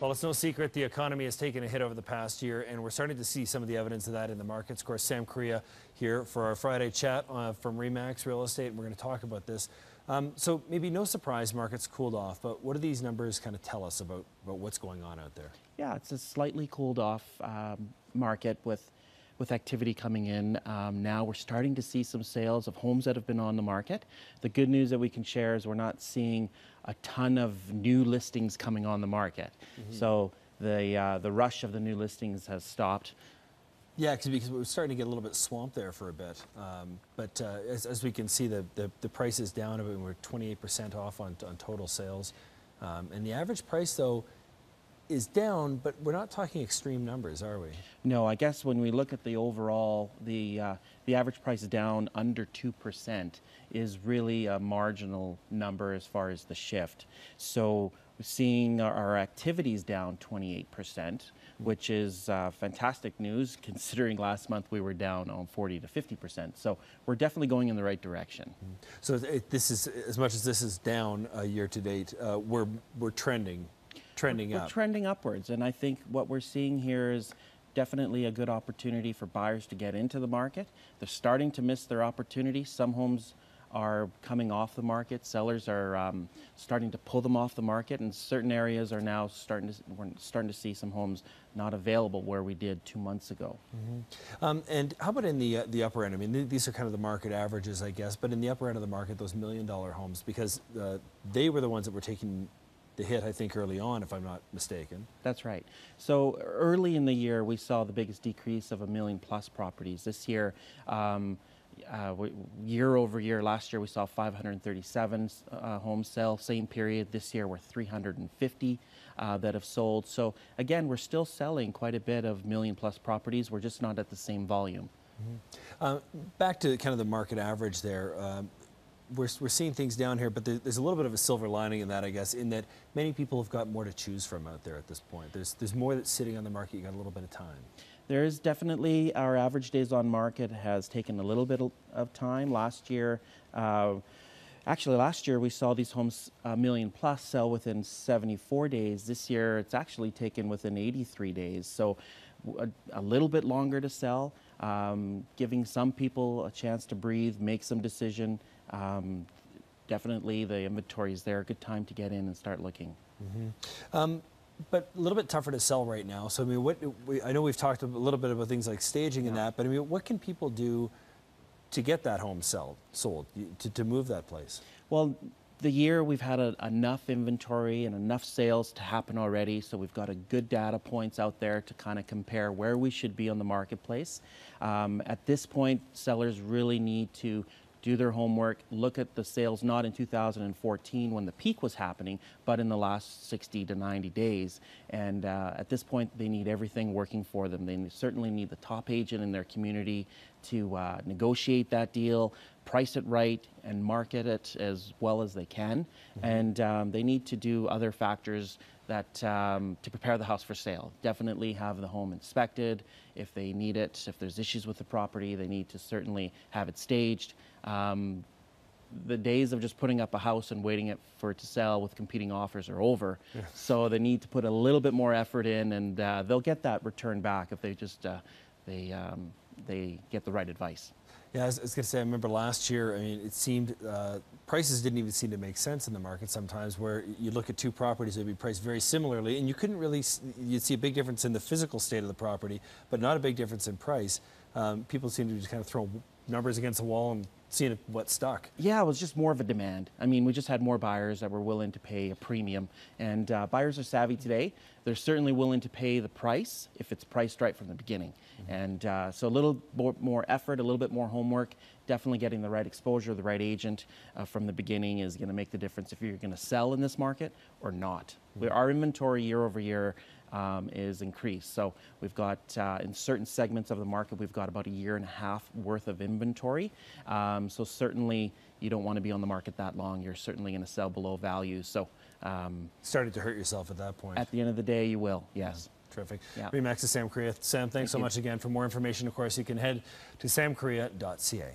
Well, it's no secret the economy has taken a hit over the past year, and we're starting to see some of the evidence of that in the markets. Of course, Sam Correa here for our Friday chat from Remax Real Estate, and we're going to talk about this. So maybe no surprise markets cooled off, but what do these numbers kind of tell us about what's going on out there? Yeah, it's a slightly cooled off market with activity coming in. Now we're starting to see some sales of homes that have been on the market. The good news that we can share is we're not seeing a ton of new listings coming on the market. So the rush of the new listings has stopped. Yeah, because we're starting to get a little bit swamped there for a bit. But as we can see, the price is down a bit. We're 28% off on total sales. And the average price, though, is down, but we're not talking extreme numbers, are we? No, I guess when we look at the overall, the average price down under 2% is really a marginal number as far as the shift. So we're seeing our activities down 28%, which is fantastic news considering last month we were down on 40 to 50%. So we're definitely going in the right direction. So this is, as much as this is down year to date, we're trending up. We're trending upwards, and I think what we're seeing here is definitely a good opportunity for buyers to get into the market. They're starting to miss their opportunity. Some homes are coming off the market. Sellers are starting to pull them off the market, and certain areas are now we're starting to see some homes not available where we did 2 months ago. And how about in the upper end? I mean, these are kind of the market averages, I guess, but in the upper end of the market, those $1 million homes, because they were the ones that were taking the hit, I think, early on, if I'm not mistaken. That's right. So early in the year, we saw the biggest decrease of $1 million+ properties. This year, year over year, last year we saw 537 homes sell. Same period this year, we're 350 that have sold. So again, we're still selling quite a bit of $1 million+ properties. We're just not at the same volume. Back to kind of the market average there. We're seeing things down here, but there's a little bit of a silver lining in that, I guess, in that many people have got more to choose from out there at this point. There's more that's sitting on the market. You got a little bit of time. There is definitely, our average days on market has taken a little bit of time. Last year, actually last year we saw these homes $1 million+ sell within 74 days. This year it's actually taken within 83 days. So a little bit longer to sell, giving some people a chance to breathe, make some decision. Definitely the inventory is there. A good time to get in and start looking. But a little bit tougher to sell right now. So I mean, I know we've talked a little bit about things like staging and that, but I mean, what can people do to get that home sold, to move that place? Well, the year we've had enough inventory and enough sales to happen already, so we've got a good data points out there to kind of compare where we should be on the marketplace. At this point, sellers really need to do their homework, look at the sales not in 2014 when the peak was happening, but in the last 60 to 90 days. And at this point, they need everything working for them. They certainly need the top agent in their community to negotiate that deal, price it right, and market it as well as they can. And they need to do other factors that to prepare the house for sale. Definitely have the home inspected if they need it. If there's issues with the property, they need to certainly have it staged. The days of just putting up a house and waiting for it to sell with competing offers are over. Yeah. So they need to put a little bit more effort in, and they'll get that return back if they just they get the right advice. Yeah, I was going to say, I remember last year, I mean, it seemed prices didn't even seem to make sense in the market sometimes, where you look at two properties that would be priced very similarly, and you couldn't really, you'd see a big difference in the physical state of the property, but not a big difference in price. People seem to just kind of throw numbers against the wall and seeing what stuck. Yeah, it was just more of a demand. I mean, we just had more buyers that were willing to pay a premium, and buyers are savvy today. They're certainly willing to pay the price if it's priced right from the beginning. And so a little more effort, a little bit more homework, definitely getting the right exposure, the right agent from the beginning is going to make the difference if you're going to sell in this market or not. Our inventory year over year is increased. So we've got, in certain segments of the market, we've got about 1.5 years worth of inventory. So certainly you don't want to be on the market that long. You're certainly going to sell below value. So started to hurt yourself at that point. At the end of the day, you will, yes. Terrific. Yeah. Remax's Sam Correa. Sam, thanks so much again. For more information, of course, you can head to samcorrea.ca.